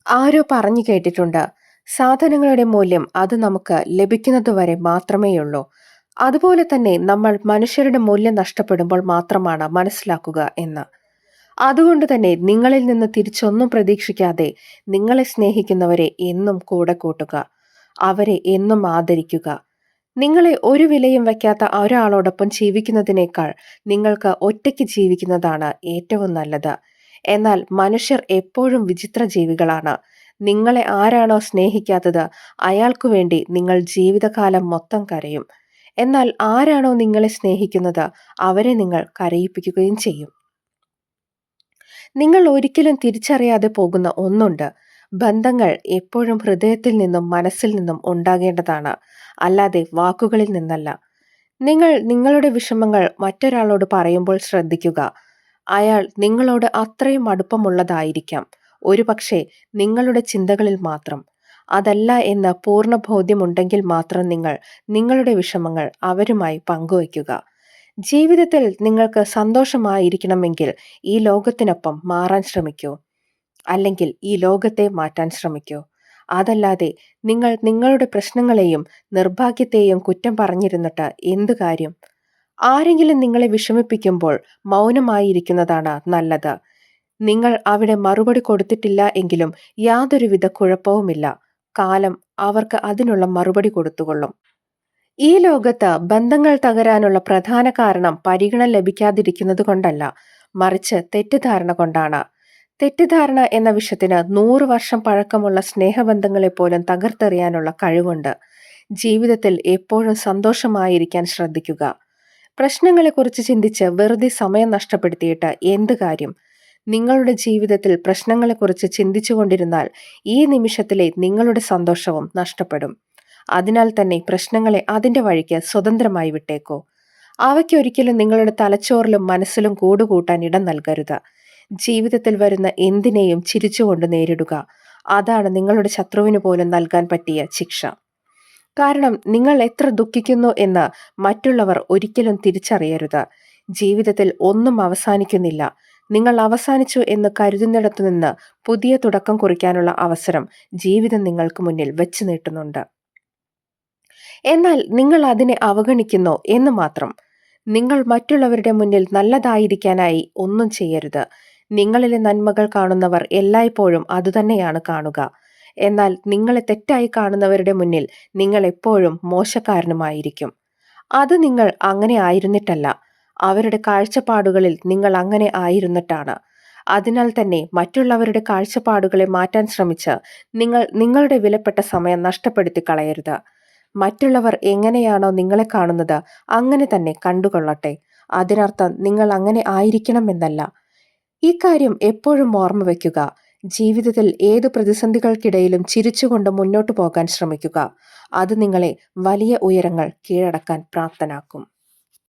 ആരോ പറഞ്ഞു കേട്ടിട്ടുണ്ട്, സാധനങ്ങളുടെ മൂല്യം അത് നമുക്ക് ലഭിക്കുന്നതുവരെ മാത്രമേയുള്ളൂ. അതുപോലെ തന്നെ നമ്മൾ മനുഷ്യരുടെ മൂല്യം നഷ്ടപ്പെടുമ്പോൾ മാത്രമാണ് മനസ്സിലാക്കുക എന്ന്. അതുകൊണ്ട് തന്നെ നിങ്ങളിൽ നിന്ന് തിരിച്ചൊന്നും പ്രതീക്ഷിക്കാതെ നിങ്ങളെ സ്നേഹിക്കുന്നവരെ എന്നും കൂടെ കൂട്ടുക. അവരെ എന്നും ആദരിക്കുക. നിങ്ങളെ ഒരു വിലയും വയ്ക്കാത്ത ഒരാളോടൊപ്പം ജീവിക്കുന്നതിനേക്കാൾ നിങ്ങൾക്ക് ഒറ്റയ്ക്ക് ജീവിക്കുന്നതാണ് ഏറ്റവും നല്ലത്. എന്നാൽ മനുഷ്യർ എപ്പോഴും വിചിത്ര ജീവികളാണ്. നിങ്ങളെ ആരാണോ സ്നേഹിക്കാത്തത് അയാൾക്കു വേണ്ടി നിങ്ങൾ ജീവിതകാലം മൊത്തം കരയും. എന്നാൽ ആരാണോ നിങ്ങളെ സ്നേഹിക്കുന്നത് അവരെ നിങ്ങൾ കരയിപ്പിക്കുകയും ചെയ്യും. നിങ്ങൾ ഒരിക്കലും തിരിച്ചറിയാതെ പോകുന്ന ഒന്നുണ്ട്. ബന്ധങ്ങൾ എപ്പോഴും ഹൃദയത്തിൽ നിന്നും മനസ്സിൽ നിന്നും ഉണ്ടാകേണ്ടതാണ്, അല്ലാതെ വാക്കുകളിൽ നിന്നല്ല. നിങ്ങൾ നിങ്ങളുടെ വിഷമങ്ങൾ മറ്റൊരാളോട് പറയുമ്പോൾ ശ്രദ്ധിക്കുക. അയാൾ നിങ്ങളോട് അത്രയും അടുപ്പമുള്ളതായിരിക്കാം, ഒരുപക്ഷെ നിങ്ങളുടെ ചിന്തകളിൽ മാത്രം. അതല്ല എന്ന് പൂർണ്ണ ബോധ്യമുണ്ടെങ്കിൽ മാത്രം നിങ്ങൾ നിങ്ങളുടെ വിഷമങ്ങൾ അവരുമായി പങ്കുവയ്ക്കുക. ജീവിതത്തിൽ നിങ്ങൾക്ക് സന്തോഷമായിരിക്കണമെങ്കിൽ ഈ ലോകത്തിനൊപ്പം മാറാൻ ശ്രമിക്കൂ. അല്ലെങ്കിൽ ഈ ലോകത്തെ മാറ്റാൻ ശ്രമിക്കൂ. അതല്ലാതെ നിങ്ങൾ നിങ്ങളുടെ പ്രശ്നങ്ങളെയും നിർഭാഗ്യത്തെയും കുറ്റം പറഞ്ഞിരുന്നിട്ട് എന്തു കാര്യം? ആരെങ്കിലും നിങ്ങളെ വിഷമിപ്പിക്കുമ്പോൾ മൗനമായിരിക്കുന്നതാണ് നല്ലത്. നിങ്ങൾ അവിടെ മറുപടി കൊടുത്തിട്ടില്ല എങ്കിലും യാതൊരുവിധ കുഴപ്പവുമില്ല. കാലം അവർക്ക് അതിനുള്ള മറുപടി കൊടുത്തുകൊള്ളും. ഈ ലോകത്ത് ബന്ധങ്ങൾ തകരാനുള്ള പ്രധാന കാരണം പരിഗണന ലഭിക്കാതിരിക്കുന്നത് കൊണ്ടല്ല, മറിച്ച് തെറ്റിദ്ധാരണ കൊണ്ടാണ്. തെറ്റിദ്ധാരണ എന്ന വിഷയത്തിന് 100 വർഷം പഴക്കമുള്ള സ്നേഹബന്ധങ്ങളെ പോലും തകർത്തെറിയാനുള്ള കഴിവുണ്ട്. ജീവിതത്തിൽ എപ്പോഴും സന്തോഷമായിരിക്കാൻ ശ്രദ്ധിക്കുക. പ്രശ്നങ്ങളെക്കുറിച്ച് ചിന്തിച്ച് വെറുതെ സമയം നഷ്ടപ്പെടുത്തിയിട്ട് എന്ത് കാര്യം? നിങ്ങളുടെ ജീവിതത്തിൽ പ്രശ്നങ്ങളെക്കുറിച്ച് ചിന്തിച്ചുകൊണ്ടിരുന്നാൽ ഈ നിമിഷത്തിലെ നിങ്ങളുടെ സന്തോഷവും നഷ്ടപ്പെടും. അതിനാൽ തന്നെ പ്രശ്നങ്ങളെ അതിന്റെ വഴിക്ക് സ്വതന്ത്രമായി വിട്ടേക്കൂ. അവയ്ക്കൊരിക്കലും നിങ്ങളുടെ തലച്ചോറിലും മനസ്സിലും കൂടുകൂട്ടാൻ ഇടം നൽകരുത്. ജീവിതത്തിൽ വരുന്ന എന്തിനേയും ചിരിച്ചുകൊണ്ട് നേരിടുക. അതാണ് നിങ്ങളുടെ ശത്രുവിന് പോലും നൽകാൻ പറ്റിയ ശിക്ഷ. കാരണം നിങ്ങൾ എത്ര ദുഃഖിക്കുന്നു എന്ന് മറ്റുള്ളവർ ഒരിക്കലും തിരിച്ചറിയരുത്. ജീവിതത്തിൽ ഒന്നും അവസാനിക്കുന്നില്ല. നിങ്ങൾ അവസാനിച്ചു എന്ന് കരുതുന്നിടത്തു നിന്ന് പുതിയ തുടക്കം കുറിക്കാനുള്ള അവസരം ജീവിതം നിങ്ങൾക്ക് മുന്നിൽ വെച്ച് നീട്ടുന്നുണ്ട്. എന്നാൽ നിങ്ങൾ അതിനെ അവഗണിക്കുന്നു എന്ന് മാത്രം. നിങ്ങൾ മറ്റുള്ളവരുടെ മുന്നിൽ നല്ലതായിരിക്കാനായി ഒന്നും ചെയ്യരുത്. നിങ്ങളിലെ നന്മകൾ കാണുന്നവർ എല്ലായ്പ്പോഴും അതുതന്നെയാണ് കാണുക. എന്നാൽ നിങ്ങളെ തെറ്റായി കാണുന്നവരുടെ മുന്നിൽ നിങ്ങൾ എപ്പോഴും മോശക്കാരനുമായിരിക്കും. അത് നിങ്ങൾ അങ്ങനെ ആയിരുന്നിട്ടല്ല, അവരുടെ കാഴ്ചപ്പാടുകളിൽ നിങ്ങൾ അങ്ങനെ ആയിരുന്നിട്ടാണ്. അതിനാൽ തന്നെ മറ്റുള്ളവരുടെ കാഴ്ചപ്പാടുകളെ മാറ്റാൻ ശ്രമിച്ച് നിങ്ങൾ നിങ്ങളുടെ വിലപ്പെട്ട സമയം നഷ്ടപ്പെടുത്തി കളയരുത്. മറ്റുള്ളവർ എങ്ങനെയാണോ നിങ്ങളെ കാണുന്നത് അങ്ങനെ തന്നെ കണ്ടുകൊള്ളട്ടെ. അതിനർത്ഥം നിങ്ങൾ അങ്ങനെ ആയിരിക്കണമെന്നല്ല. ഈ കാര്യം എപ്പോഴും ഓർമ്മ വയ്ക്കുക. ജീവിതത്തിൽ ഏതു പ്രതിസന്ധികൾക്കിടയിലും ചിരിച്ചുകൊണ്ട് മുന്നോട്ടു പോകാൻ ശ്രമിക്കുക. അത് നിങ്ങളെ വലിയ ഉയരങ്ങൾ കീഴടക്കാൻ പ്രാപ്തനാക്കും.